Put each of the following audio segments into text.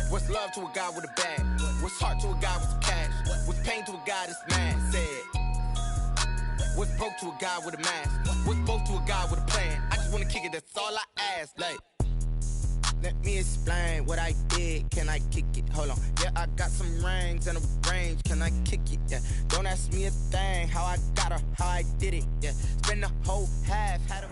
What's love to a guy with a bag? What's heart to a guy with some cash? What's pain to a guy that's mad? Said. What's broke to a guy with a mask? What's both to a guy with a plan? I just wanna kick it, that's all I ask. Like, let me explain what I did. Can I kick it? Hold on. Yeah, I got some rings and a range. Can I kick it? Yeah. Don't ask me a thing. How I got her, how I did it. Yeah. Spend the whole half. Had a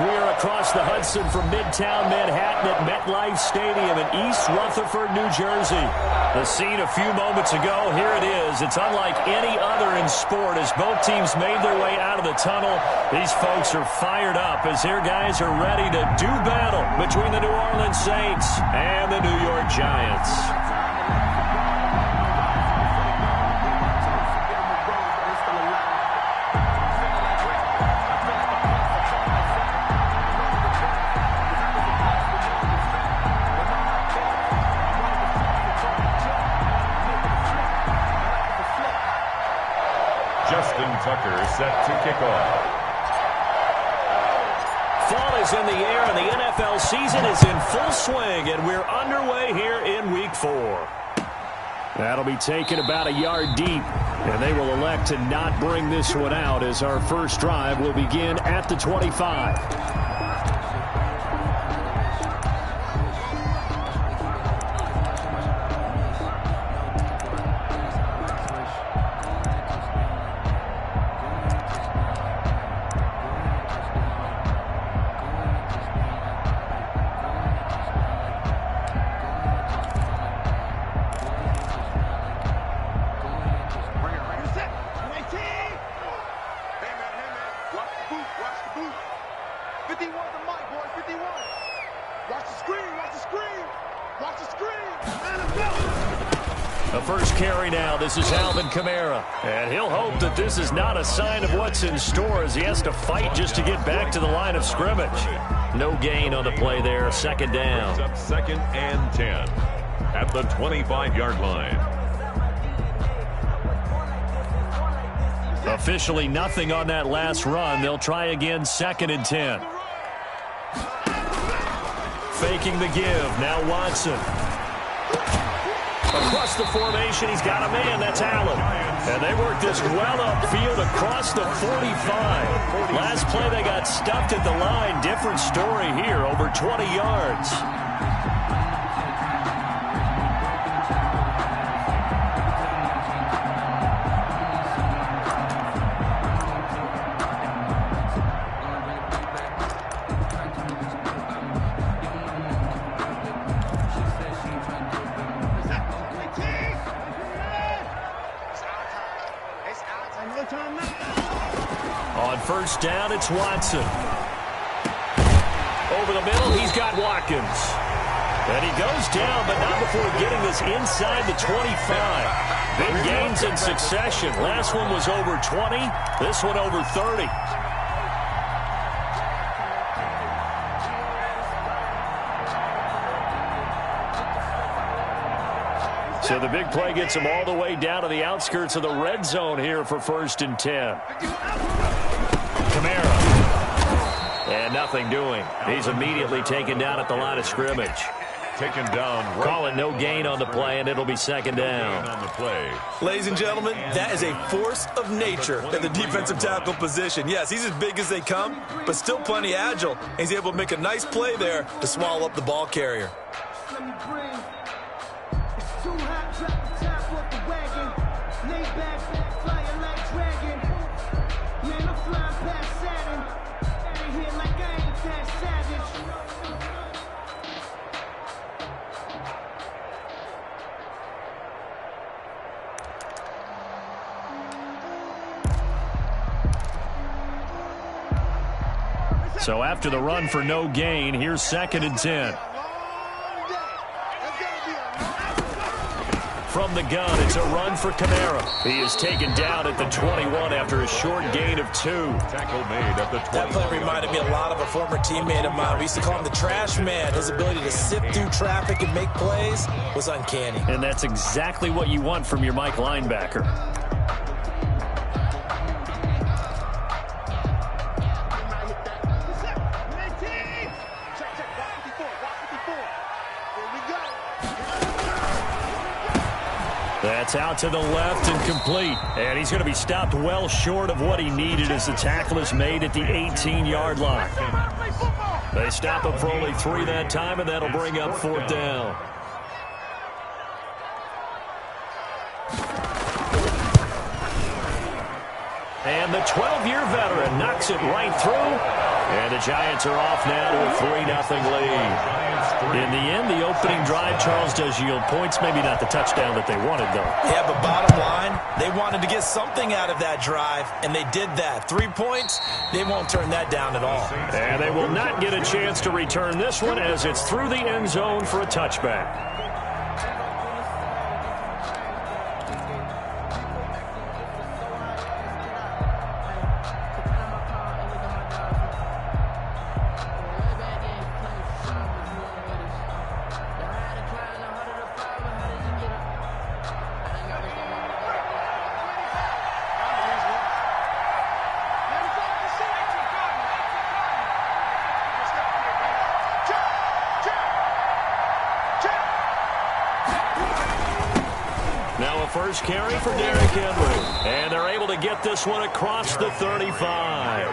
We are across the Hudson from Midtown Manhattan at MetLife Stadium in East Rutherford, New Jersey. The scene a few moments ago, here it is. It's unlike any other in sport as both teams made their way out of the tunnel. These folks are fired up as their guys are ready to do battle between the New Orleans Saints and the New York Giants. Tucker set to kick off. Fall is in the air and the NFL season is in full swing, and we're underway here in Week 4. That'll be taken about a yard deep, and they will elect to not bring this one out as our first drive will begin at the 25. This is Alvin Kamara, and he'll hope that this is not a sign of what's in store as he has to fight just to get back to the line of scrimmage. No gain on the play there, second down. Up 2nd and 10 at the 25-yard line. Officially nothing on that last run. They'll try again, 2nd and 10. Faking the give, now Watson. Across the formation, he's got a man. That's Allen. And they work this well upfield across the 45. Last play, they got stuffed at the line. Different story here, over 20 yards. First down, it's Watson. Over the middle, he's got Watkins. And he goes down, but not before getting this inside the 25. Big gains in succession. Last one was over 20. This one over 30. So the big play gets him all the way down to the outskirts of the red zone here for 1st and 10. Kamara. And nothing doing. He's immediately taken down at the line of scrimmage. Taken down. Right. Calling no gain on the play, and it'll be 2nd down. On the play. Ladies and gentlemen, that is a force of nature in the defensive tackle position. Yes, he's as big as they come, but still plenty agile. He's able to make a nice play there to swallow up the ball carrier. So after the run for no gain, here's 2nd and 10. From the gun, it's a run for Kamara. He is taken down at the 21 after a short gain of 2. Tackle made at the 20. That play reminded me a lot of a former teammate of mine. We used to call him the trash man. His ability to sift through traffic and make plays was uncanny. And that's exactly what you want from your Mike linebacker. That's out to the left and complete. And he's going to be stopped well short of what he needed as the tackle is made at the 18-yard line. They stop him for only 3 that time, and that'll bring up 4th down. And the 12-year veteran knocks it right through. And the Giants are off now to a 3-0 lead. In the end, the opening drive, Charles, does yield points. Maybe not the touchdown that they wanted, though. Yeah, but bottom line, they wanted to get something out of that drive, and they did that. 3 points, they won't turn that down at all. And they will not get a chance to return this one as it's through the end zone for a touchback. Now a first carry for Derrick Henry. And they're able to get this one across the 35.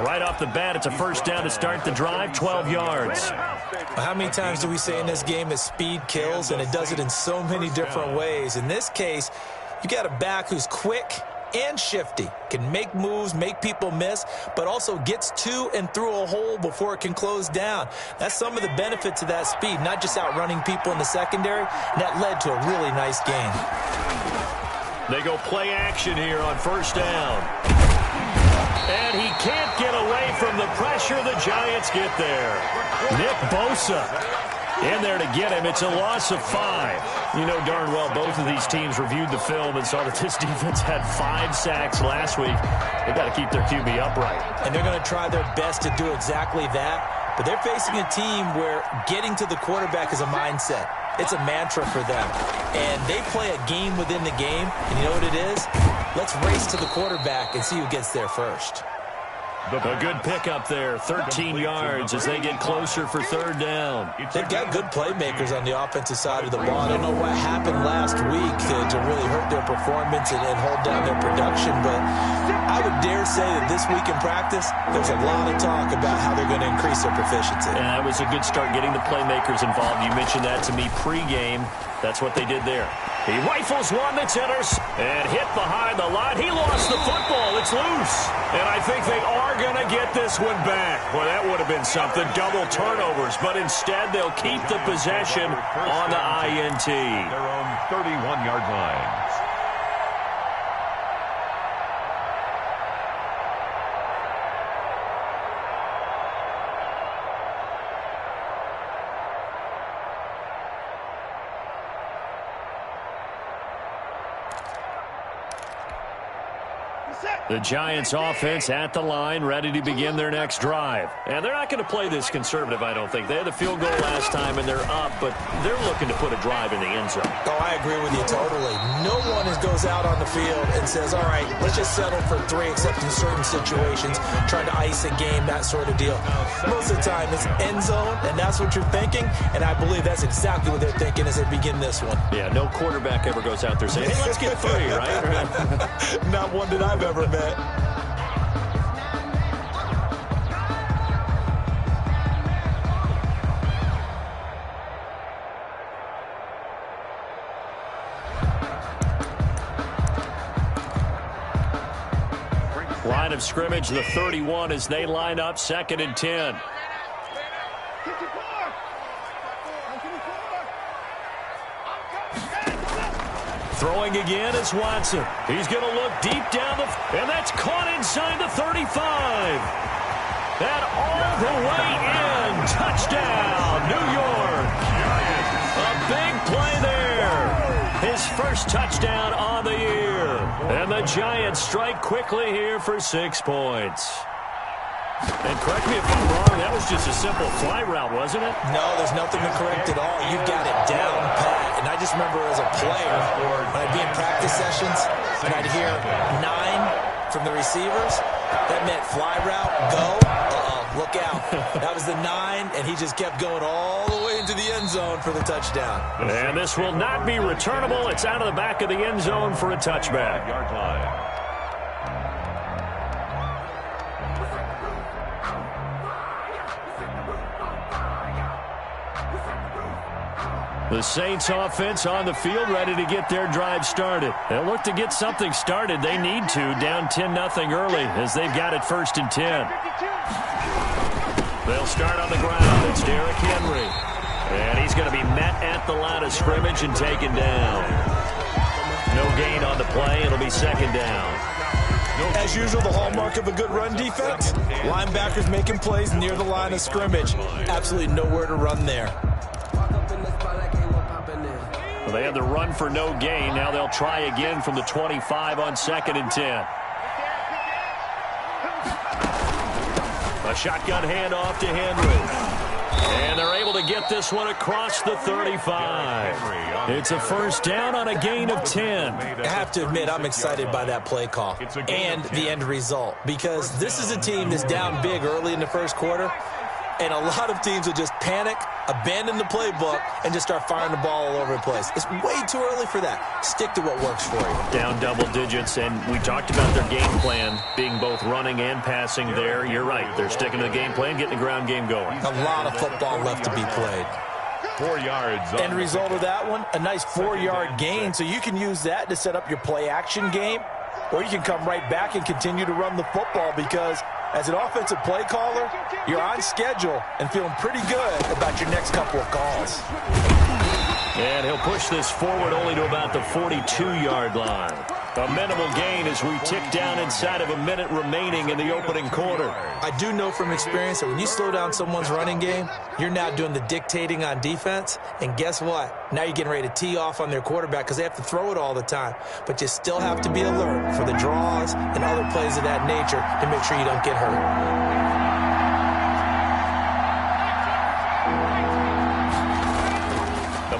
Right off the bat, it's a first down to start the drive, 12 yards. How many times do we say in this game that speed kills, and it does it in so many different ways? In this case, you got a back who's quick and shifty, can make moves, make people miss, but also gets to and through a hole before it can close down. That's some of the benefits of that speed, not just outrunning people in the secondary, and that led to a really nice game. They go play action here on first down. And he can't get away from the pressure. The Giants get there. Nick Bosa in there to get him. It's a loss of 5. You know darn well both of these teams reviewed the film and saw that this defense had 5 sacks last week. They've got to keep their QB upright. And they're going to try their best to do exactly that. But they're facing a team where getting to the quarterback is a mindset. It's a mantra for them. And they play a game within the game. And you know what it is? Let's race to the quarterback and see who gets there first. A good pickup there, 13 yards as they get closer for third down. They've got good playmakers on the offensive side of the ball. I don't know what happened last week to really hurt their performance and hold down their production, but I would dare say that this week in practice, there's a lot of talk about how they're going to increase their proficiency. And that was a good start getting the playmakers involved. You mentioned that to me pregame. That's what they did there. He rifles one that's and hit behind the line. He lost the football. It's loose. And I think they are going to get this one back. Well, that would have been something. Double turnovers. But instead, they'll keep the possession on the INT. Their own 31-yard line. The Giants offense at the line, ready to begin their next drive. And they're not going to play this conservative, I don't think. They had the field goal last time, and they're up, but they're looking to put a drive in the end zone. Oh, I agree with you totally. No one goes out on the field and says, all right, let's just settle for 3, except in certain situations, trying to ice a game, that sort of deal. Most of the time, it's end zone, and that's what you're thinking, and I believe that's exactly what they're thinking as they begin this one. Yeah, no quarterback ever goes out there saying, hey, let's get 3, right? Not one that I've ever met. Line of scrimmage, the 31 as they line up, 2nd and 10. Throwing again is Watson. He's going to look deep down and that's caught inside the 35. And all the way in. Touchdown, New York. A big play there. His first touchdown on the year. And the Giants strike quickly here for 6 points. And correct me if I'm wrong, that was just a simple fly route, wasn't it? No, there's nothing to correct at all. You've got it down pat. And I just remember as a player, when I'd be in practice sessions, and I'd hear 9 from the receivers, that meant fly route, go. Look look out. That was the 9, and he just kept going all the way into the end zone for the touchdown. And this will not be returnable. It's out of the back of the end zone for a touchback. Yard line. The Saints offense on the field, ready to get their drive started. They'll look to get something started. They need to, down 10-0 early, as they've got it 1st and 10. They'll start on the ground. It's Derrick Henry. And he's going to be met at the line of scrimmage and taken down. No gain on the play. It'll be 2nd down. As usual, the hallmark of a good run defense, linebackers making plays near the line of scrimmage. Absolutely nowhere to run there. Well, they had the run for no gain. Now they'll try again from the 25 on 2nd and 10. A shotgun handoff to Henry. And they're able to get this one across the 35. It's a 1st down on a gain of 10. I have to admit, I'm excited by that play call and the end result, because this is a team that's down big early in the 1st quarter, and a lot of teams will just panic, abandon the playbook, and just start firing the ball all over the place. It's way too early for that. Stick to what works for you. Down double digits, and we talked about their game plan being both running and passing there. You're right. They're sticking to the game plan, getting the ground game going. A lot of football left to be played. 4 yards. End result of that one, a nice 4-yard gain, so you can use that to set up your play-action game, or you can come right back and continue to run the football, because as an offensive play caller, you're on schedule and feeling pretty good about your next couple of calls. And he'll push this forward only to about the 42-yard line. A minimal gain as we tick down inside of a minute remaining in the opening quarter. I do know from experience that when you slow down someone's running game, you're now doing the dictating on defense. And guess what? Now you're getting ready to tee off on their quarterback because they have to throw it all the time. But you still have to be alert for the draws and other plays of that nature to make sure you don't get hurt.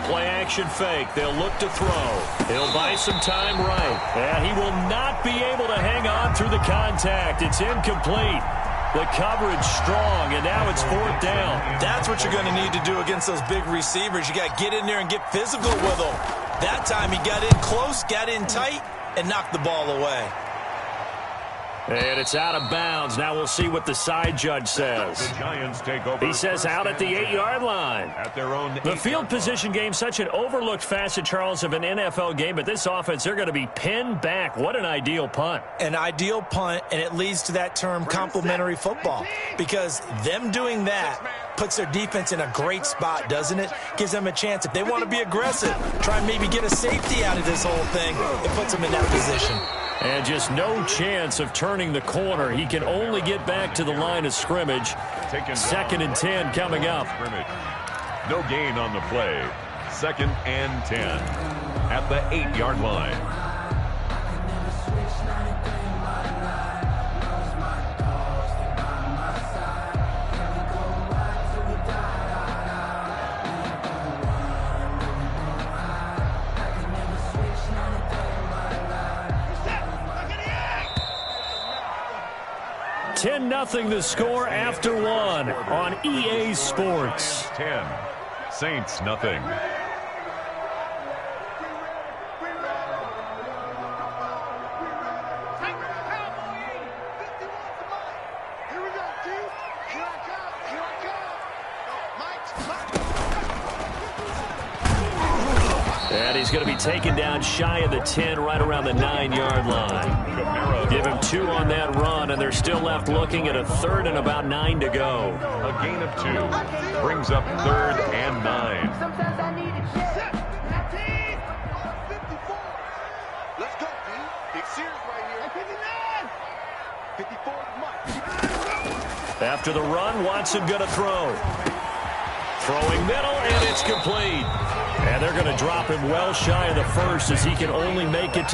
Play-action fake. They'll look to throw. He'll buy some time right. And he will not be able to hang on through the contact. It's incomplete. The coverage strong, and now it's 4th down. That's what you're going to need to do against those big receivers. You got to get in there and get physical with them. That time he got in close, got in tight, and knocked the ball away. And it's out of bounds. Now we'll see what the side judge says. The Giants take over. He says out at the 8-yard line. At their own the field position game, such an overlooked facet, Charles, of an NFL game, but this offense, they're going to be pinned back. What an ideal punt. An ideal punt, and it leads to that term complementary football, because them doing that puts their defense in a great spot, doesn't it? Gives them a chance. If they want to be aggressive, try and maybe get a safety out of this whole thing, it puts them in that position. And just no chance of turning the corner. He can only get back to the line of scrimmage. 2nd and 10 coming up. No gain on the play. 2nd and 10 at the 8-yard line. Nothing the score after 1 on EA Sports. 10. Saints nothing. And he's going to be taken down shy of the 10, right around the 9-yard line. Give him 2 on that run, and they're still left looking at a 3rd and about 9 to go. A gain of 2 brings up 3rd and 9. Let's go, D. Big series right here. 59. 54. After the run, Watson going to throw. Throwing middle, and it's complete. And they're going to drop him well shy of the 1st as he can only make it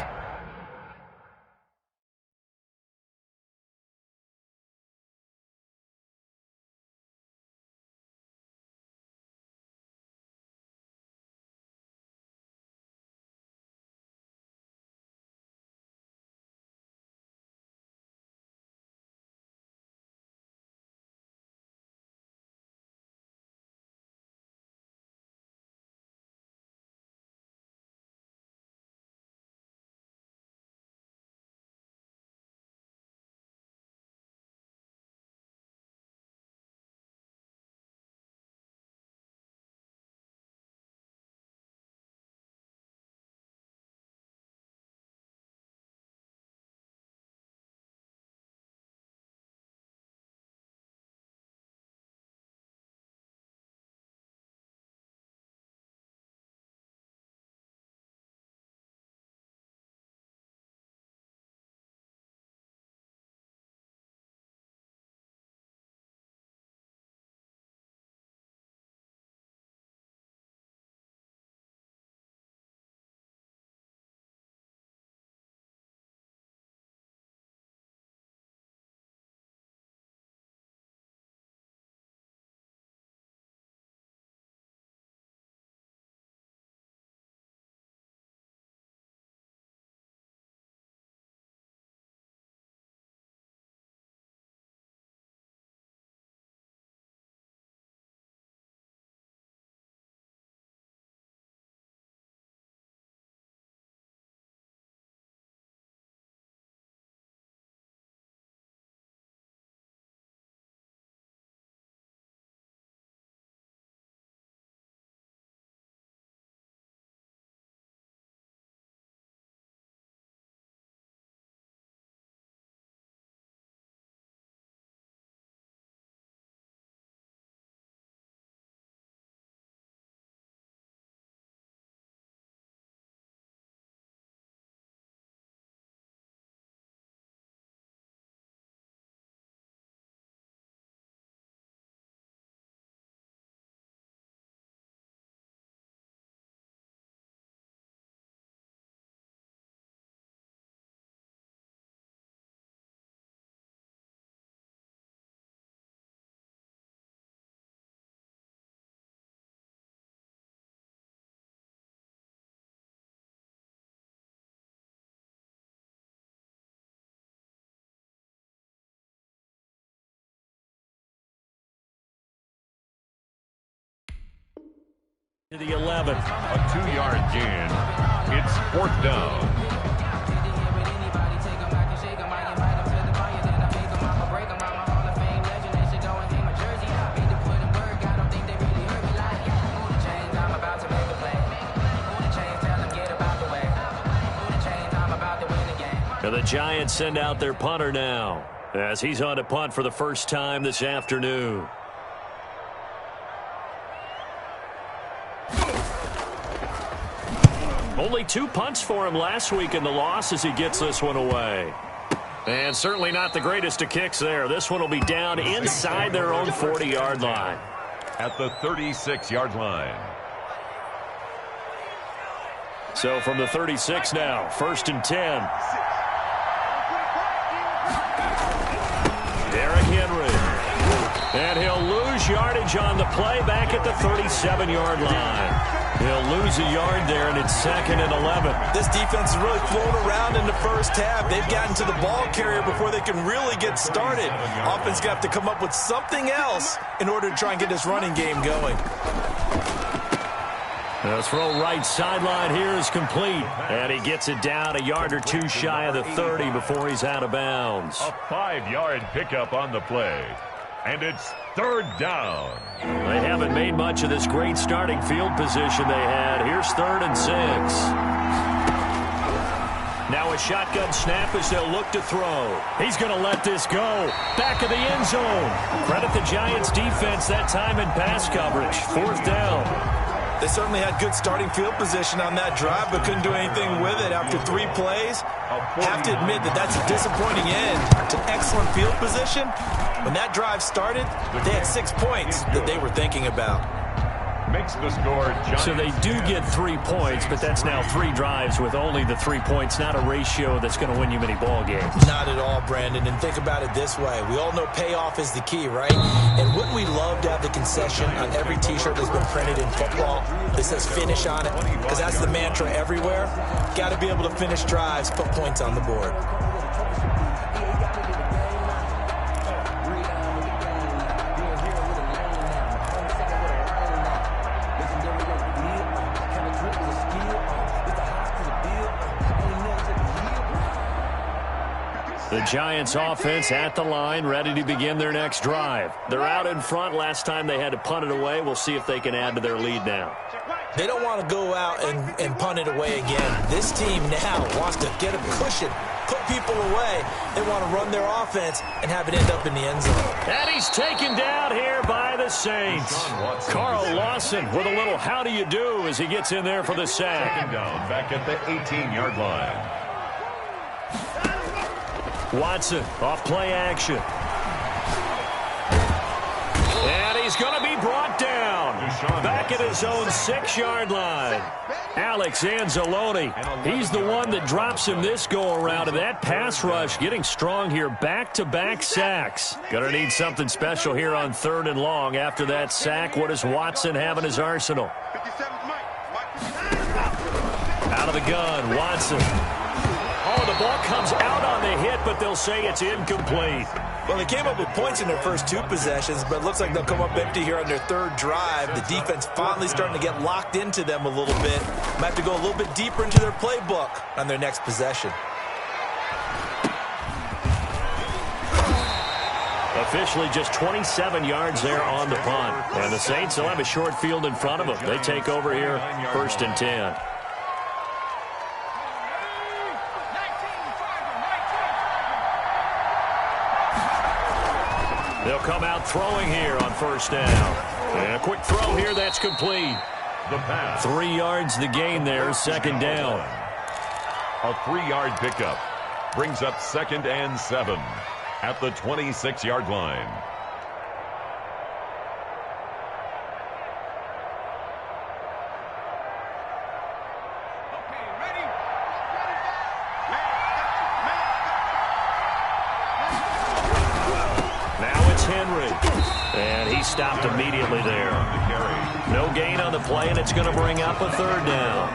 To the 11. A 2-yard gain. It's 4th down. And the Giants send out their punter now, as he's on to punt for the first time this afternoon. Only 2 punts for him last week in the loss as he gets this one away. And certainly not the greatest of kicks there. This one will be down inside their own 40-yard line. At the 36-yard line. So from the 36 now, 1st and 10. Derrick Henry. And he'll lose yardage on the play back at the 37-yard line. He'll lose a yard there, and it's 2nd and 11. This defense is really flown around in the first half. They've gotten to the ball carrier before they can really get started. Offense got to come up with something else in order to try and get this running game going. The throw right sideline here is complete. And he gets it down a yard or 2 shy of the 30 before he's out of bounds. A 5-yard pickup on the play. And it's 3rd down. They haven't made much of this great starting field position they had. Here's 3rd and 6. Now a shotgun snap as they'll look to throw. He's going to let this go. Back of the end zone. Credit the Giants defense that time in pass coverage. 4th down. They certainly had good starting field position on that drive, but couldn't do anything with it after 3 plays. Have to admit that that's a disappointing end to excellent field position. When that drive started, they had 6 points that they were thinking about. Makes the score. So they do get 3 points, but that's now 3 drives with only the 3 points, not a ratio that's going to win you many ball games. Not at all, Brandon. And think about it this way. We all know payoff is the key, right? And wouldn't we love to have the concession on every T-shirt that's been printed in football that says finish on it? Because that's the mantra everywhere. Got to be able to finish drives, put points on the board. The Giants offense at the line, ready to begin their next drive. They're out in front. Last time they had to punt it away. We'll see if they can add to their lead now. They don't want to go out and punt it away again. This team now wants to get a cushion, put people away. They want to run their offense and have it end up in the end zone. And he's taken down here by the Saints. Carl Lawson with a little how do you do as he gets in there for the sack. 2nd down, back at the 18-yard line. Watson off play action. And he's going to be brought down back at his own 6-yard line. Alex Anzalone, he's the one that drops him this go-around. And that pass rush getting strong here. Back-to-back sacks. Going to need something special here on 3rd and long. After that sack, what does Watson have in his arsenal? Out of the gun, Watson. Oh, the ball comes out on the hit, but they'll say it's incomplete. Well, they came up with points in their first 2 possessions, but it looks like they'll come up empty here on their 3rd drive. The defense finally starting to get locked into them a little bit. Might have to go a little bit deeper into their playbook on their next possession. Officially just 27 yards there on the punt. And the Saints will have a short field in front of them. They take over here, 1st and 10. They'll come out throwing here on 1st down. And a quick throw here, that's complete. The pass. 3 yards the gain there, 2nd down. A 3-yard pickup brings up 2nd and 7 at the 26-yard line. And he stopped immediately there. No gain on the play, and it's going to bring up a 3rd down.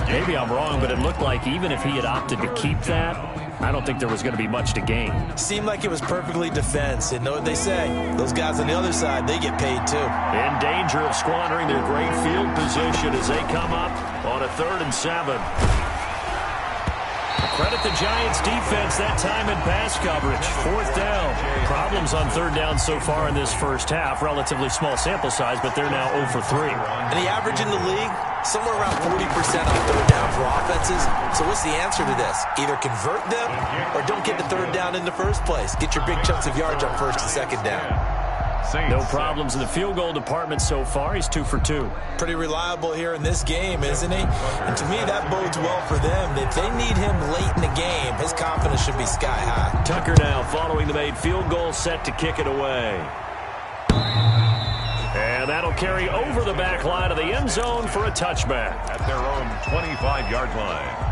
Maybe I'm wrong, but it looked like even if he had opted to keep that, I don't think there was going to be much to gain. Seemed like it was perfectly defense. And know what they say? Those guys on the other side, they get paid too. In danger of squandering their great field position as they come up on a 3rd and 7. Credit the Giants defense that time in pass coverage. 4th down. Problems on 3rd down so far in this first half. Relatively small sample size, but they're now 0 for 3. And the average in the league, somewhere around 40% on 3rd down for offenses. So what's the answer to this? Either convert them or don't get the 3rd down in the first place. Get your big chunks of yards on 1st and 2nd down. No problems in the field goal department so far. He's 2 for 2. Pretty reliable here in this game, isn't he? And to me, that bodes well for them. If they need him late in the game, his confidence should be sky high. Tucker now following the made field goal, set to kick it away. And that'll carry over the back line of the end zone for a touchback. At their own 25-yard line.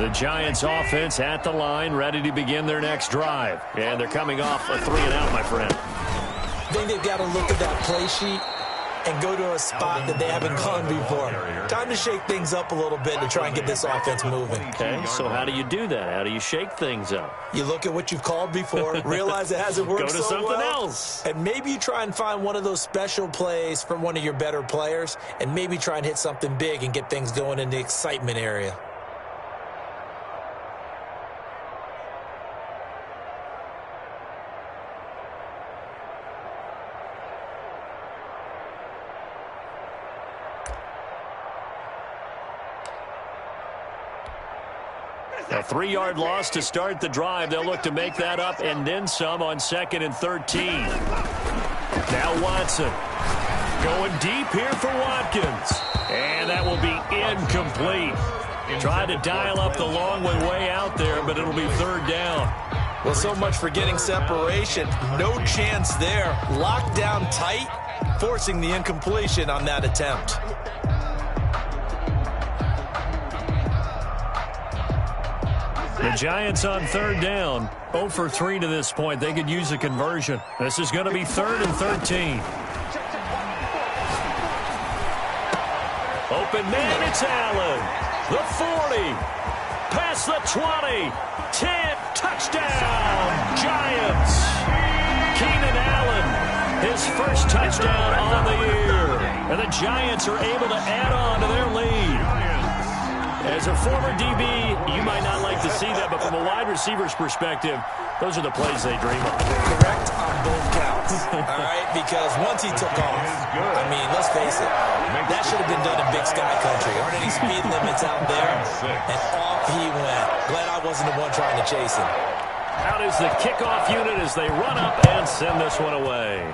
The Giants offense at the line, ready to begin their next drive. And they're coming off a 3-and-out, my friend. I think they've got to look at that play sheet and go to a spot that they haven't gone before. Time to shake things up a little bit to try and get this offense moving. Okay, so how do you do that? How do you shake things up? You look at what you've called before, realize it hasn't worked so well. Go to something else. And maybe you try and find one of those special plays from one of your better players, and maybe try and hit something big and get things going in the excitement area. A 3-yard loss to start the drive. They'll look to make that up and then some on 2nd and 13. Now Watson going deep here for Watkins. And that will be incomplete. Tried to dial up the long one way out there, but it'll be 3rd down. Well, so much for getting separation. No chance there. Locked down tight, forcing the incompletion on that attempt. The Giants on 3rd down, 0 for 3 to this point. They could use a conversion. This is going to be 3rd and 13. Open man, it's Allen. The 40, past the 20, 10, touchdown, Giants. Keenan Allen, his first touchdown on the year. And the Giants are able to add on to their lead. As a former DB, you might not like to see that, but from a wide receiver's perspective, those are the plays they dream of. Correct on both counts, all right? Because once he took off, I mean, let's face it, that should have been done in Big Sky Country. Aren't any speed limits out there? And off he went. Glad I wasn't the one trying to chase him. Out is the kickoff unit as they run up and send this one away.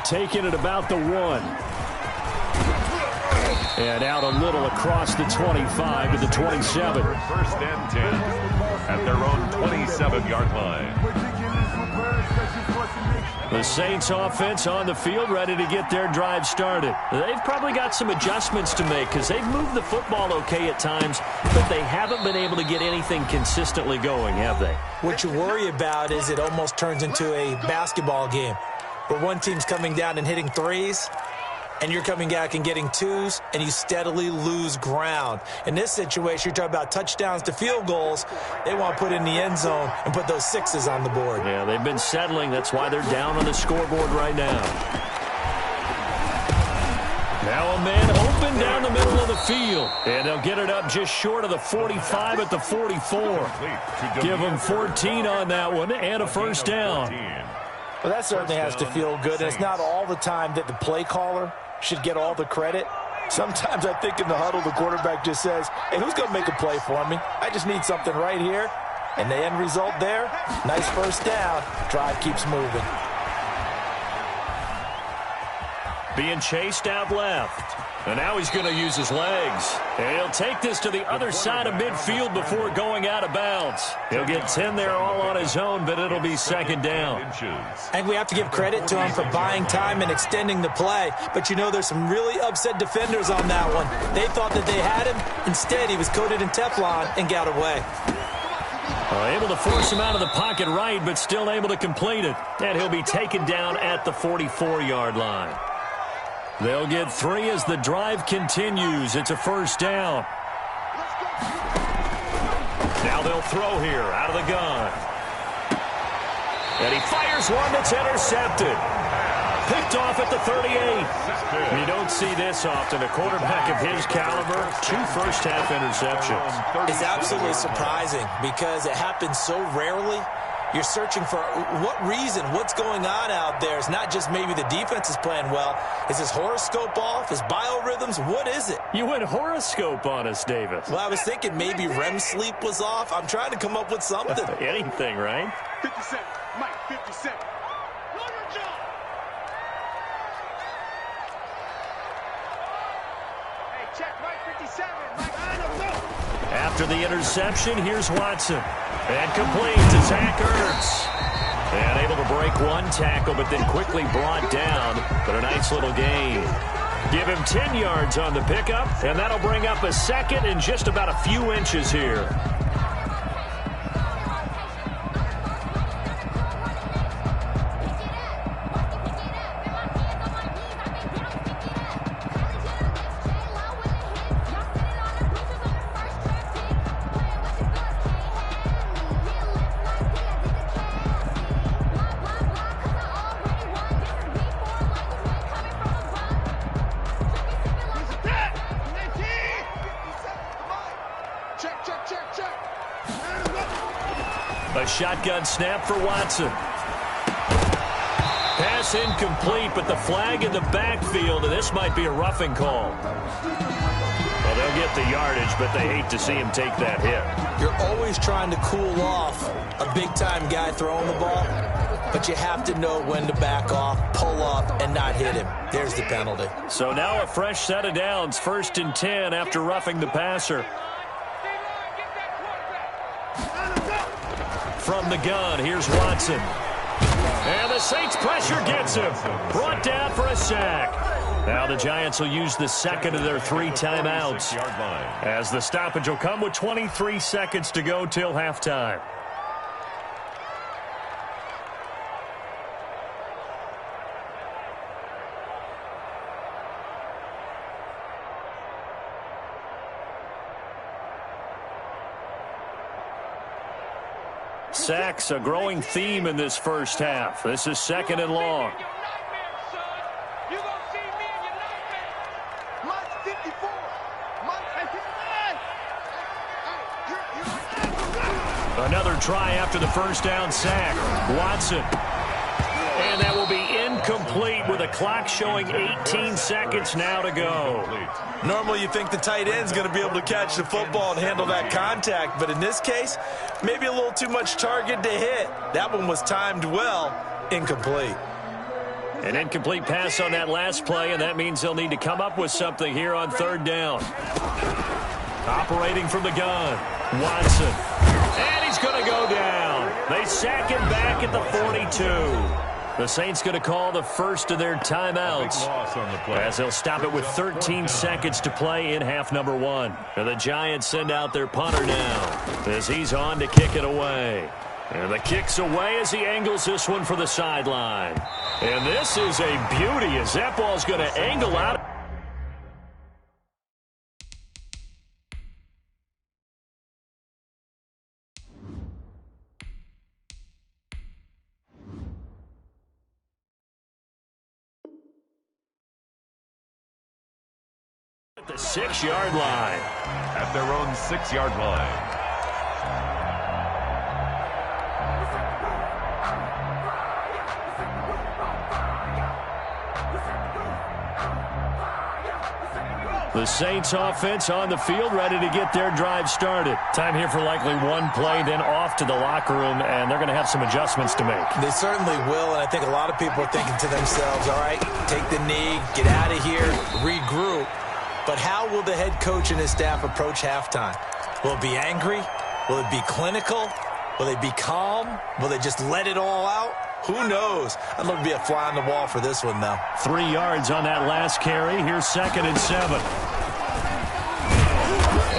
Taking it about the 1. And out a little across the 25 to the 27. 1st and 10 at their own 27-yard line. The Saints offense on the field ready to get their drive started. They've probably got some adjustments to make because they've moved the football okay at times, but they haven't been able to get anything consistently going, have they? What you worry about is it almost turns into a basketball game where one team's coming down and hitting threes, and you're coming back and getting 2s, and you steadily lose ground. In this situation, you're talking about touchdowns to field goals. They want to put in the end zone and put those 6s on the board. Yeah, they've been settling. That's why they're down on the scoreboard right now. Now a man open down the middle of the field. And they'll get it up just short of the 45 at the 44. Give them 14 on that one and a 1st down. Well, that certainly has to feel good. And it's not all the time that the play caller should get all the credit. Sometimes I think in the huddle, the quarterback just says, hey, who's going to make a play for me? I just need something right here. And the end result there, nice 1st down. Drive keeps moving. Being chased out left. And now he's going to use his legs. And he'll take this to the other side of midfield before going out of bounds. He'll get 10 there all on his own, but it'll be 2nd down. And we have to give credit to him for buying time and extending the play. But you know there's some really upset defenders on that one. They thought that they had him. Instead, he was coated in Teflon and got away. Able to force him out of the pocket right, but still able to complete it. And he'll be taken down at the 44-yard line. They'll get 3 as the drive continues. It's a first down. Now they'll throw here out of the gun. And he fires one that's intercepted. Picked off at the 38. You don't see this often. A quarterback of his caliber, 2 first-half interceptions. It's absolutely surprising because it happens so rarely. You're searching for what reason, what's going on out there. It's not just maybe the defense is playing well. Is his horoscope off? His biorhythms? What is it? You went horoscope on us, Davis. Well, I was thinking maybe REM sleep was off. I'm trying to come up with something. Anything, right? 57. Mike, 57. Know your job. Hey, check, Mike, 57. Mike, after the interception, here's Watson. And complete to Zach Ertz. And able to break 1 tackle, but then quickly brought down. But a nice little gain. Give him 10 yards on the pickup, and that'll bring up a second and just about a few inches here. A shotgun snap for Watson. Pass incomplete, but the flag in the backfield, and this might be a roughing call. Well, they'll get the yardage, but they hate to see him take that hit. You're always trying to cool off a big-time guy throwing the ball, but you have to know when to back off, pull up, and not hit him. There's the penalty. So now a fresh set of downs, 1st and 10 after roughing the passer. From the gun, here's Watson. And the Saints pressure gets him. Brought down for a sack. Now the Giants will use the second of their 3 timeouts, as the stoppage will come with 23 seconds to go till halftime. Sacks, a growing theme in this first half. This is 2nd and long. Another try after the first down sack. Watson. And that will be incomplete with a clock showing 18 seconds now to go. Normally you think the tight end's going to be able to catch the football and handle that contact, but in this case, maybe a little too much target to hit. That one was timed well. Incomplete. An incomplete pass on that last play, and that means they'll need to come up with something here on 3rd down. Operating from the gun, Watson. And he's going to go down. They sack him back at the 42. The Saints going to call the first of their timeouts, as they'll stop it with 13 seconds to play in half number 1. And the Giants send out their punter now, as he's on to kick it away. And the kick's away as he angles this one for the sideline. And this is a beauty, as that ball's going to angle out. At the 6-yard line. At their own 6-yard line. The Saints offense on the field, ready to get their drive started. Time here for likely 1 play, then off to the locker room, and they're going to have some adjustments to make. They certainly will, and I think a lot of people are thinking to themselves, all right, take the knee, get out of here, regroup. But how will the head coach and his staff approach halftime? Will it be angry? Will it be clinical? Will they be calm? Will they just let it all out? Who knows? I'd love to be a fly on the wall for this one, though. 3 yards on that last carry. Here's 2nd and 7.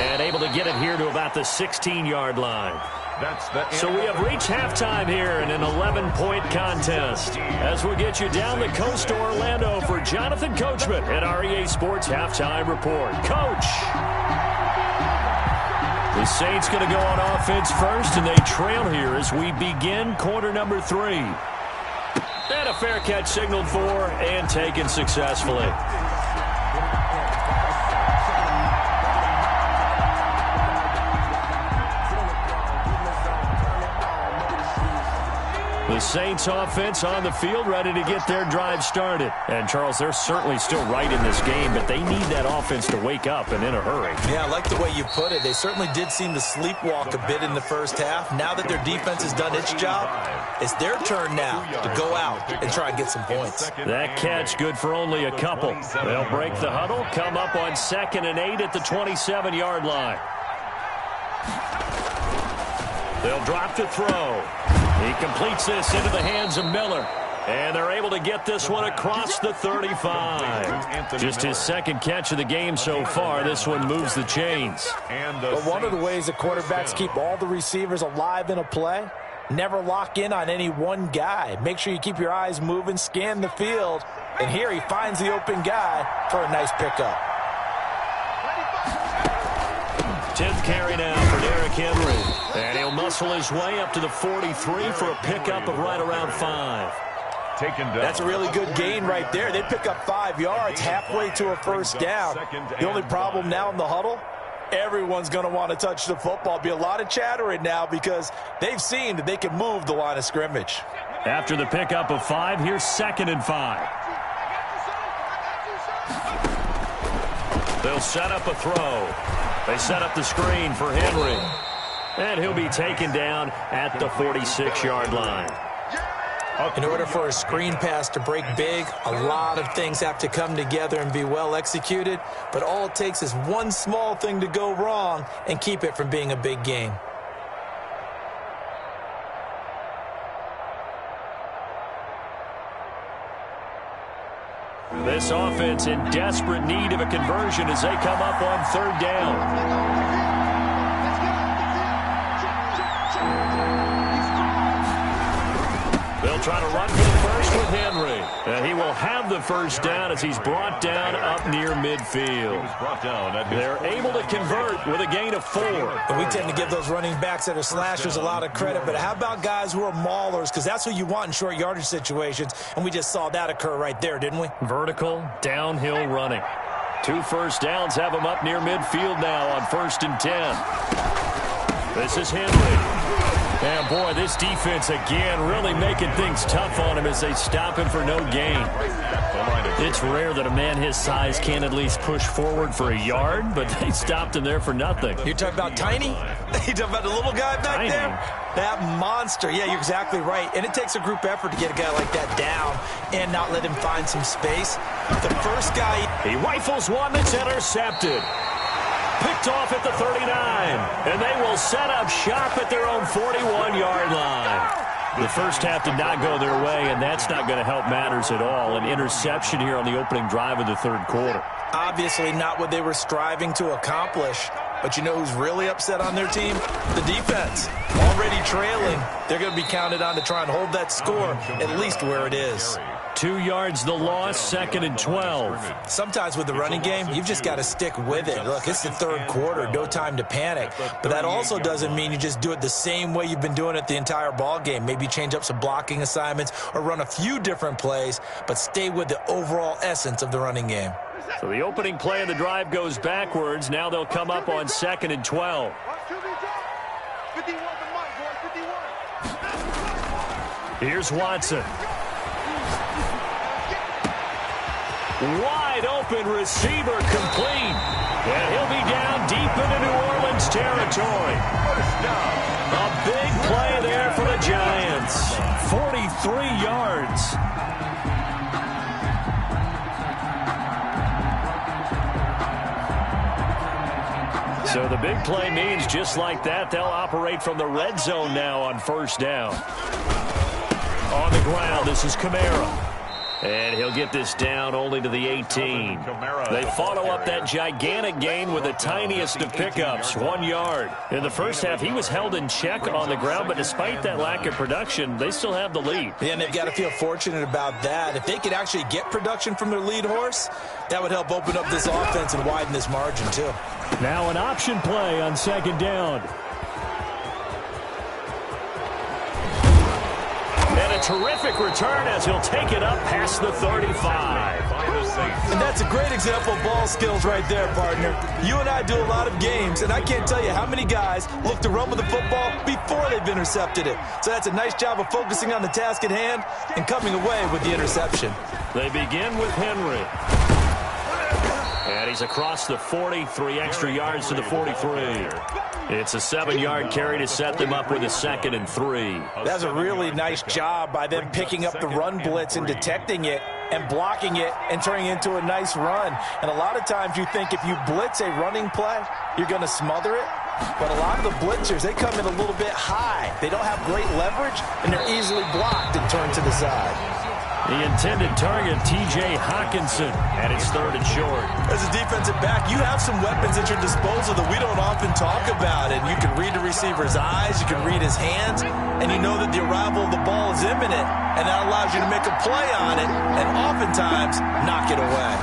And able to get it here to about the 16-yard line. So we have reached halftime here in an 11-point contest. As we'll get you down the coast to Orlando for Jonathan Coachman at our EA Sports Halftime Report. Coach! The Saints going to go on offense first, and they trail here as we begin quarter number 3. And a fair catch signaled for and taken successfully. The Saints offense on the field, ready to get their drive started. And, Charles, they're certainly still right in this game, but they need that offense to wake up and in a hurry. Yeah, I like the way you put it. They certainly did seem to sleepwalk a bit in the first half. Now that their defense has done its job, it's their turn now to go out and try and get some points. That catch good for only a couple. They'll break the huddle, come up on 2nd and 8 at the 27-yard line. They'll drop to throw. He completes this into the hands of Miller. And they're able to get this one across the 35. Just his second catch of the game so far. This one moves the chains. But one of the ways the quarterbacks keep all the receivers alive in a play, never lock in on any one guy. Make sure you keep your eyes moving, scan the field. And here he finds the open guy for a nice pickup. 10th carry now for Derrick Henry. And he'll muscle his way up to the 43 for a pickup of right around 5. That's a really good gain right there. They pick up 5 yards halfway to a first down. The only problem now in the huddle, everyone's going to want to touch the football. Be a lot of chattering now because they've seen that they can move the line of scrimmage. After the pickup of 5, here's 2nd and 5. They'll set up a throw. They set up the screen for Henry. And he'll be taken down at the 46-yard line. In order for a screen pass to break big, a lot of things have to come together and be well executed. But all it takes is one small thing to go wrong and keep it from being a big game. This offense in desperate need of a conversion as they come up on 3rd down. They'll try to run for the first with Henry. And he will have the first down as he's brought down up near midfield. They're able to convert with a gain of 4. And we tend to give those running backs that are slashers a lot of credit, but how about guys who are maulers? Because that's what you want in short yardage situations, and we just saw that occur right there, didn't we? Vertical, downhill running. 2 first downs have him up near midfield now on 1st and 10. This is Henry. And, boy, this defense, again, really making things tough on him as they stop him for no gain. It's rare that a man his size can at least push forward for a yard, but they stopped him there for nothing. You're talking about Tiny? You're talking about the little guy back there? That monster. Yeah, you're exactly right. And it takes a group effort to get a guy like that down and not let him find some space. The first guy... He rifles one that's intercepted. Picked off at the 39, and they will set up shop at their own 41-yard line. The first half did not go their way, and that's not going to help matters at all. An interception here on the opening drive of the 3rd quarter. Obviously not what they were striving to accomplish. But you know who's really upset on their team? The defense. Already trailing. They're going to be counted on to try and hold that score at least where it is. 2 yards the loss, 2nd and 12. Sometimes with the running game, you've just got to stick with it. Look, it's the 3rd quarter, no time to panic. But that also doesn't mean you just do it the same way you've been doing it the entire ball game. Maybe change up some blocking assignments or run a few different plays, but stay with the overall essence of the running game. So the opening play of the drive goes backwards. Now they'll come up on 2nd and 12. Here's Watson. Wide open receiver complete. And he'll be down deep into New Orleans territory. A big play there for the Giants. 43 yards. So the big play means just like that, they'll operate from the red zone now on 1st down. On the ground, this is Kamara. And he'll get this down only to the 18. They follow up that gigantic gain with the tiniest of pickups, 1 yard. In the first half, he was held in check on the ground, but despite that lack of production, they still have the lead. Yeah, and they've got to feel fortunate about that. If they could actually get production from their lead horse, that would help open up this offense and widen this margin, too. Now an option play on second down. And a terrific return as he'll take it up past the 35. And that's a great example of ball skills right there, partner. You and I do a lot of games, and I can't tell you how many guys look to run with the football before they've intercepted it. So that's a nice job of focusing on the task at hand and coming away with the interception. They begin with Henry. And he's across the 40, 3 extra yards to the 43. It's a 7-yard carry to set them up with a 2nd and 3. That's a really nice job by them picking up the run blitz and detecting it and blocking it and turning it into a nice run. And a lot of times you think if you blitz a running play, you're going to smother it. But a lot of the blitzers, they come in a little bit high. They don't have great leverage, and they're easily blocked and turned to the side. The intended target, T.J. Hawkinson, and it's 3rd and short. As a defensive back, you have some weapons at your disposal that we don't often talk about. And you can read the receiver's eyes, you can read his hands, and you know that the arrival of the ball is imminent, and that allows you to make a play on it and oftentimes knock it away.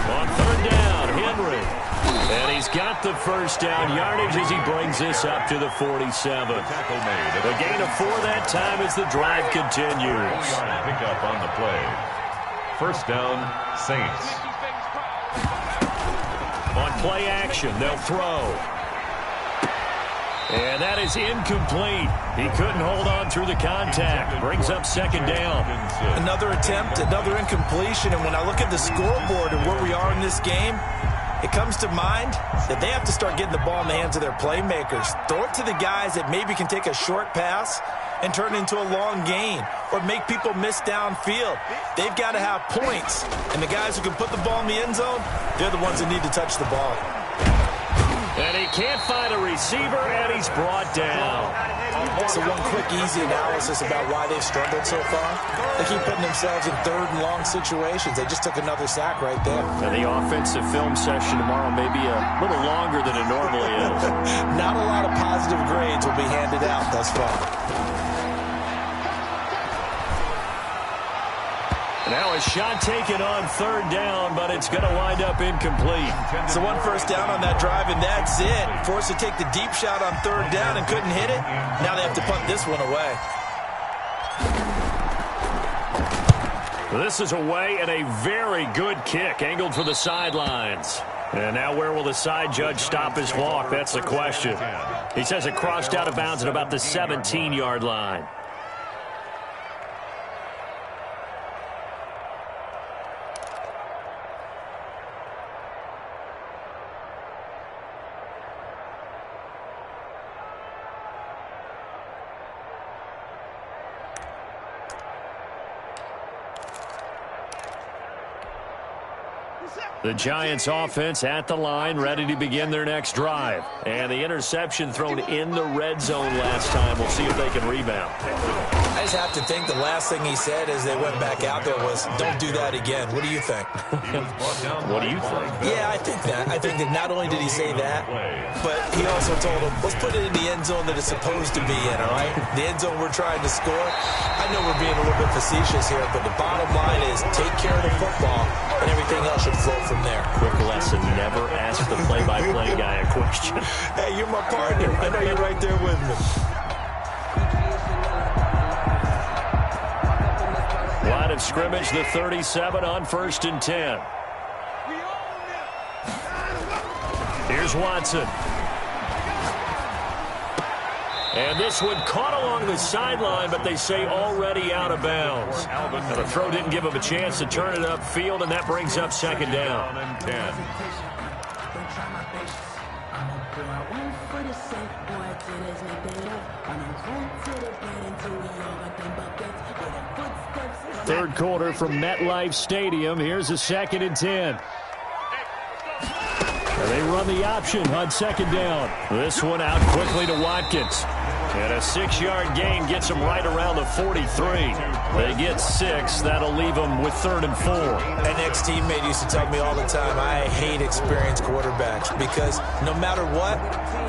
On 3rd down, Henry. And he's got the first down yardage as he brings this up to the 47. The gain of 4 that time as the drive continues. Pick up on the play. First down, Saints. On play action, they'll throw. And that is incomplete. He couldn't hold on through the contact. Brings up 2nd down. Another attempt, another incompletion. And when I look at the scoreboard and where we are in this game, it comes to mind that they have to start getting the ball in the hands of their playmakers. Throw it to the guys that maybe can take a short pass and turn it into a long gain or make people miss downfield. They've got to have points. And the guys who can put the ball in the end zone, they're the ones that need to touch the ball. And he can't find a receiver, and he's brought down. So one quick, easy analysis about why they've struggled so far. They keep putting themselves in 3rd and long situations. They just took another sack right there. And the offensive film session tomorrow may be a little longer than it normally is. Not a lot of positive grades will be handed out thus far. Now a shot taken on 3rd down, but it's going to wind up incomplete. So 1 first down on that drive, and that's it. Forced to take the deep shot on 3rd down and couldn't hit it. Now they have to punt this one away. This is away and a very good kick, angled for the sidelines. And now where will the side judge stop his clock? That's the question. He says it crossed out of bounds at about the 17-yard line. The Giants offense at the line, ready to begin their next drive. And the interception thrown in the red zone last time. We'll see if they can rebound. I just have to think the last thing he said as they went back out there was, don't do that again. What do you think? What do you think? Yeah, I think that. I think that not only did he say that, but he also told him, let's put it in the end zone that it's supposed to be in, all right? The end zone we're trying to score. I know we're being a little bit facetious here, but the bottom line is take care of the football, and everything else should flow from there. Quick lesson, never ask the play-by-play guy a question. Hey, you're my partner. I know you're right there with me. Line of scrimmage, the 37 on 1st and 10. Here's Watson. And this one caught along the sideline, but they say already out of bounds. Now the throw didn't give him a chance to turn it upfield, and that brings up 2nd down. Third quarter from MetLife Stadium. Here's a 2nd and 10. And they run the option on 2nd down. This one out quickly to Watkins. And a 6-yard gain gets them right around the 43. They get 6. That'll leave them with 3rd and 4. An ex-teammate used to tell me all the time, I hate experienced quarterbacks because no matter what,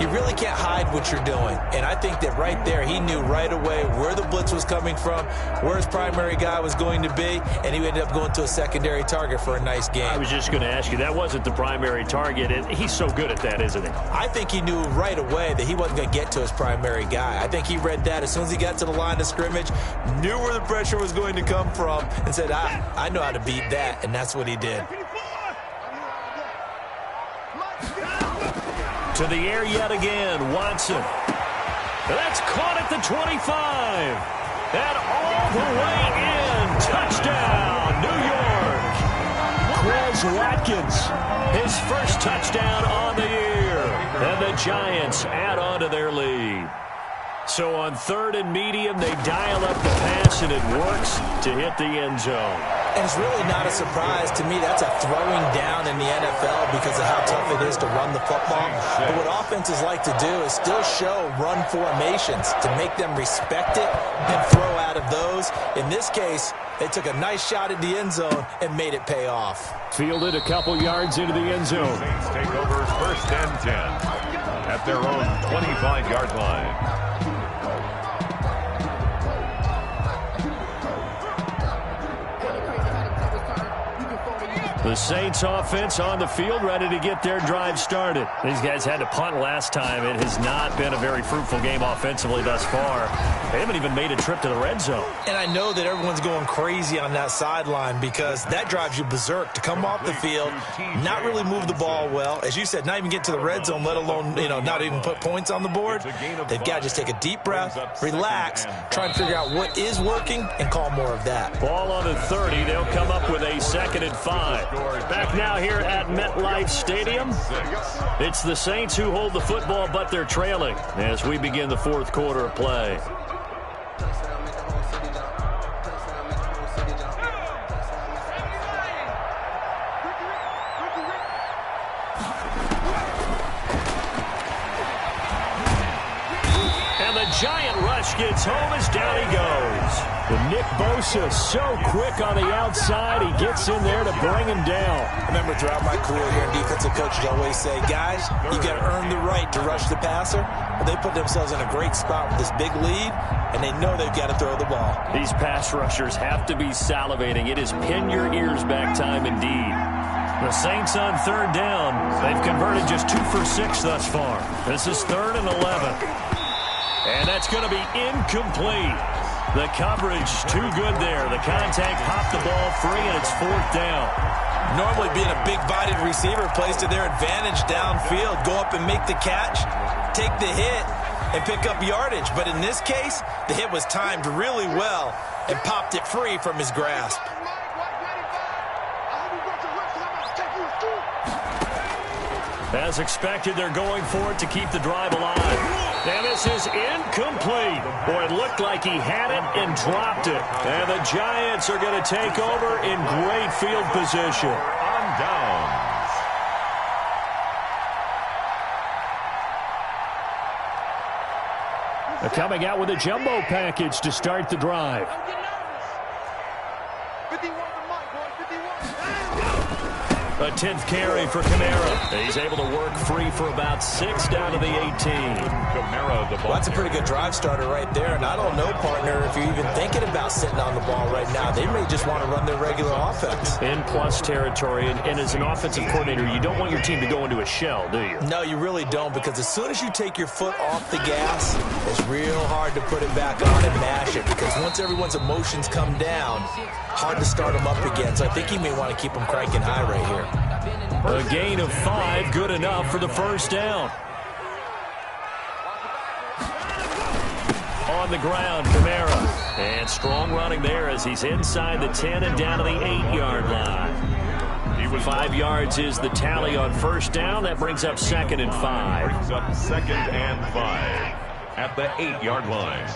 you really can't hide what you're doing. And I think that right there, he knew right away where the blitz was coming from, where his primary guy was going to be, and he ended up going to a secondary target for a nice game. I was just going to ask you, that wasn't the primary target, and he's so good at that, isn't he? I think he knew right away that he wasn't going to get to his primary guy. I think he read that as soon as he got to the line of scrimmage, knew where the pressure was going to come from, and said, I know how to beat that, and that's what he did. To the air yet again, Watson. That's caught at the 25. And all the way in. Touchdown, New York. Quez Watkins, his first touchdown on the year. And the Giants add on to their lead. So on 3rd and medium, they dial up the pass, and it works to hit the end zone. And it's really not a surprise to me. That's a throwing down in the NFL because of how tough it is to run the football. But what offenses like to do is still show run formations to make them respect it and throw out of those. In this case, they took a nice shot at the end zone and made it pay off. Fielded a couple yards into the end zone. Saints take over 1st and 10 at their own 25-yard line. The Saints offense on the field, ready to get their drive started. These guys had to punt last time. It has not been a very fruitful game offensively thus far. They haven't even made a trip to the red zone. And I know that everyone's going crazy on that sideline because that drives you berserk to come off the field, not really move the ball well. As you said, not even get to the red zone, let alone, not even put points on the board. They've got to just take a deep breath, relax, try and figure out what is working, and call more of that. Ball on the 30. They'll come up with a 2nd and 5. Back now here at MetLife Stadium. It's the Saints who hold the football, but they're trailing as we begin the 4th quarter of play. And the giant rush gets home as down he goes. The Nick Bosa so quick on the outside. He gets in there to bring him down. I remember throughout my career here, defensive coaches always say, guys, you got to earn the right to rush the passer. Well, they put themselves in a great spot with this big lead, and they know they've got to throw the ball. These pass rushers have to be salivating. It is pin your ears back time indeed. The Saints on 3rd down. They've converted just 2 for 6 thus far. This is 3rd and 11. And that's going to be incomplete. The coverage too good there. The contact popped the ball free, and it's 4th down. Normally being a big-bodied receiver plays to their advantage downfield. Go up and make the catch, take the hit, and pick up yardage. But in this case, the hit was timed really well and popped it free from his grasp. As expected, they're going for it to keep the drive alive. And this is incomplete. Boy, it looked like he had it and dropped it. And the Giants are going to take over in great field position. On downs. They're coming out with a jumbo package to start the drive. A 10th carry for Kamara. He's able to work free for about 6 down to the 18. Kamara, the ball. Well, that's a pretty good drive starter right there. And I don't know, partner, if you're even thinking about sitting on the ball right now. They may just want to run their regular offense. In plus territory. And as an offensive coordinator, you don't want your team to go into a shell, do you? No, you really don't, because as soon as you take your foot off the gas, it's real hard to put it back on and mash it, because once everyone's emotions come down, hard to start them up again. So I think he may want to keep them cranking high right here. A gain of 5, good enough for the 1st down. On the ground, Kamara. And strong running there as he's inside the 10 and down to the 8-yard line. He was 5 yards is the tally on 1st down. That brings up 2nd and 5. Brings up 2nd and 5 at the 8-yard line.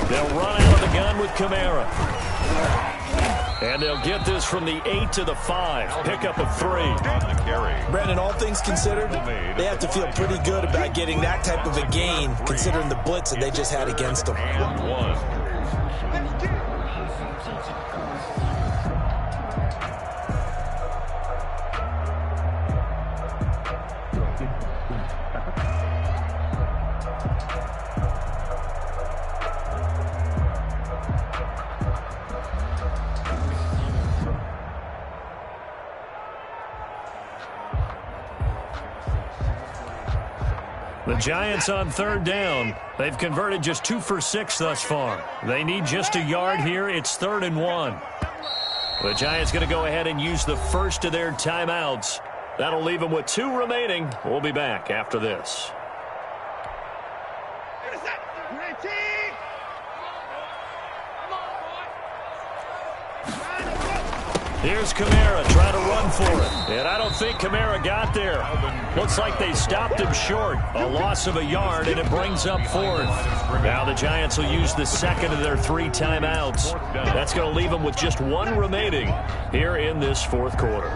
They'll run out of the gun with Kamara. And they'll get this from the 8 to the 5. Pickup of 3. Brandon, all things considered, they have to feel pretty good about getting that type of a gain, considering the blitz that they just had against them. The Giants on 3rd down. They've converted just 2 for 6 thus far. They need just a yard here. It's 3rd and 1. The Giants going to go ahead and use the first of their timeouts. That'll leave them with 2 remaining. We'll be back after this. Here's Kamara trying to run for it. And I don't think Kamara got there. Looks like they stopped him short. A loss of a yard, and it brings up 4th. Now the Giants will use the second of their 3 timeouts. That's going to leave them with just 1 remaining here in this 4th quarter.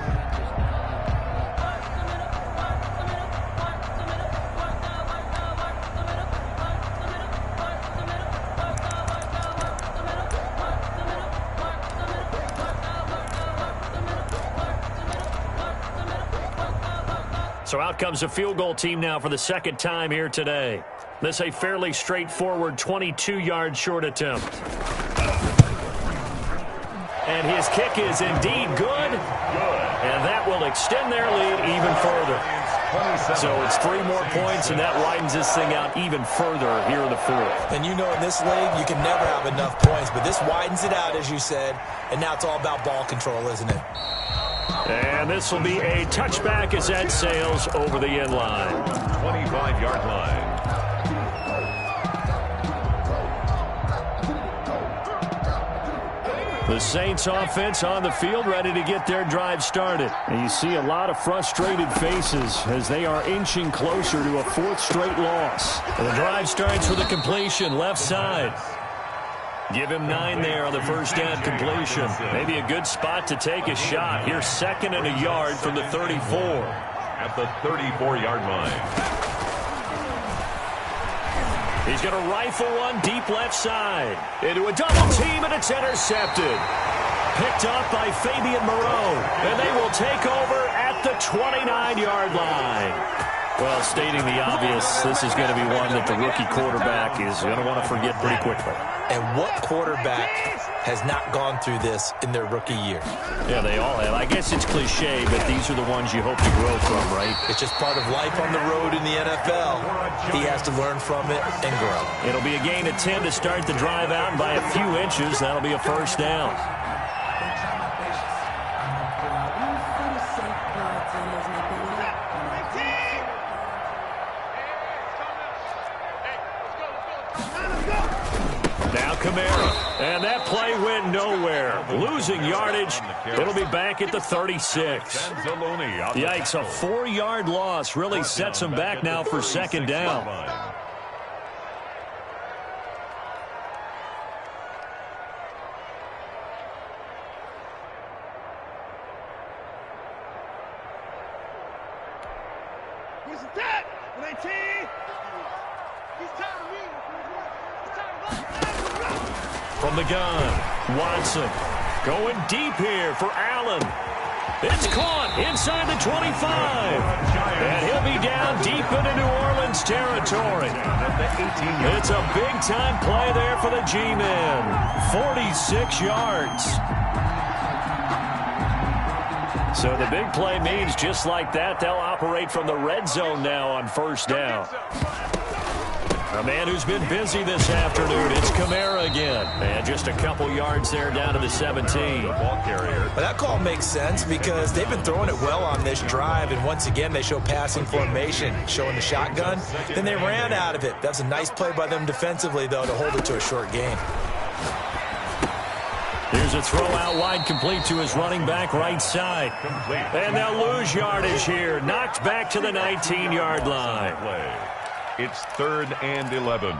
So out comes a field goal team now for the 2nd time here today. This a fairly straightforward 22-yard short attempt. And his kick is indeed good. And that will extend their lead even further. So it's 3 more points, and that widens this thing out even further here in the 4th. And you know in this league, you can never have enough points, but this widens it out, as you said, and now it's all about ball control, isn't it? And this will be a touchback as that sails over the end line. 25-yard line. The Saints offense on the field, ready to get their drive started. And you see a lot of frustrated faces as they are inching closer to a 4th straight loss. And the drive starts with a completion left side. Give him 9 there on the first down completion. Maybe a good spot to take a shot. Here's 2nd and a yard from the 34. At the 34-yard line. He's going to rifle one deep left side. Into a double team, and it's intercepted. Picked up by Fabian Moreau. And they will take over at the 29-yard line. Well, stating the obvious, this is going to be one that the rookie quarterback is going to want to forget pretty quickly. And what quarterback has not gone through this in their rookie year? Yeah, they all have. I guess it's cliche, but these are the ones you hope to grow from, right? It's just part of life on the road in the NFL. He has to learn from it and grow. It'll be a gain of 10 to start the drive out, and by a few inches, that'll be a first down. Now Kamara, and that play went nowhere. Losing yardage, it'll be back at the 36. Yikes, a 4-yard loss really sets them back now for 2nd down. From the gun, Watson going deep here for Allen. It's caught inside the 25. And he'll be down deep into New Orleans territory. It's a big-time play there for the G-men. 46 yards. So the big play means just like that, they'll operate from the red zone now on first down. A man who's been busy this afternoon, it's Kamara again. And just a couple yards there down to the 17. Well, that call makes sense because they've been throwing it well on this drive, and once again they show passing formation, showing the shotgun. Then they ran out of it. That's a nice play by them defensively, though, to hold it to a short gain. Here's a throw out wide, complete to his running back right side. And they'll lose yardage here. Knocked back to the 19-yard line. It's 3rd and 11.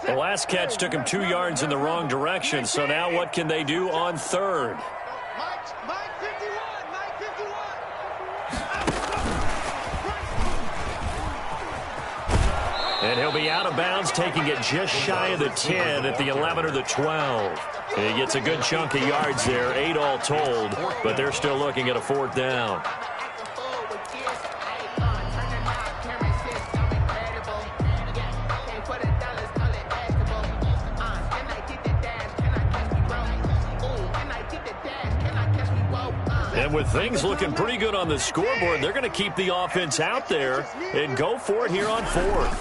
The last catch took him 2 yards in the wrong direction, so now what can they do on third? Mike 51, Mike 51. And he'll be out of bounds, taking it just shy of the 10 at the 11 or the 12. He gets a good chunk of yards there, 8 all told, but they're still looking at a 4th down. And with things looking pretty good on the scoreboard, they're going to keep the offense out there and go for it here on 4th.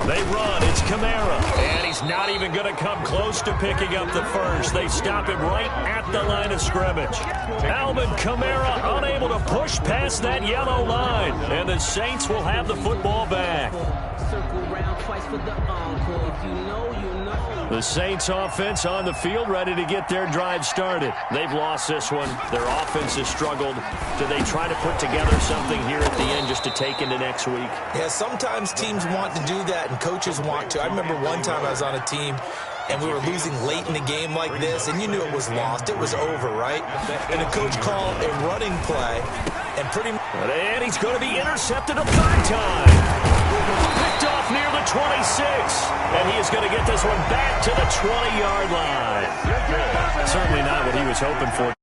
They run. It's Kamara. And he's not even going to come close to picking up the first. They stop him right at the line of scrimmage. Alvin Kamara unable to push past that yellow line. And the Saints will have the football back. The Saints offense on the field ready to get their drive started. They've lost this one. Their offense has struggled. Do they try to put together something here at the end just to take into next week? Yeah, sometimes teams want to do that and coaches want to. I remember one time I was on a team and we were losing late in the game like this, and you knew it was lost. It was over, right? And the coach called a running play, and he's going to be intercepted a 3rd time. Picked off near the 26, and he is going to get this one back to the 20-yard line. Certainly not what he was hoping for.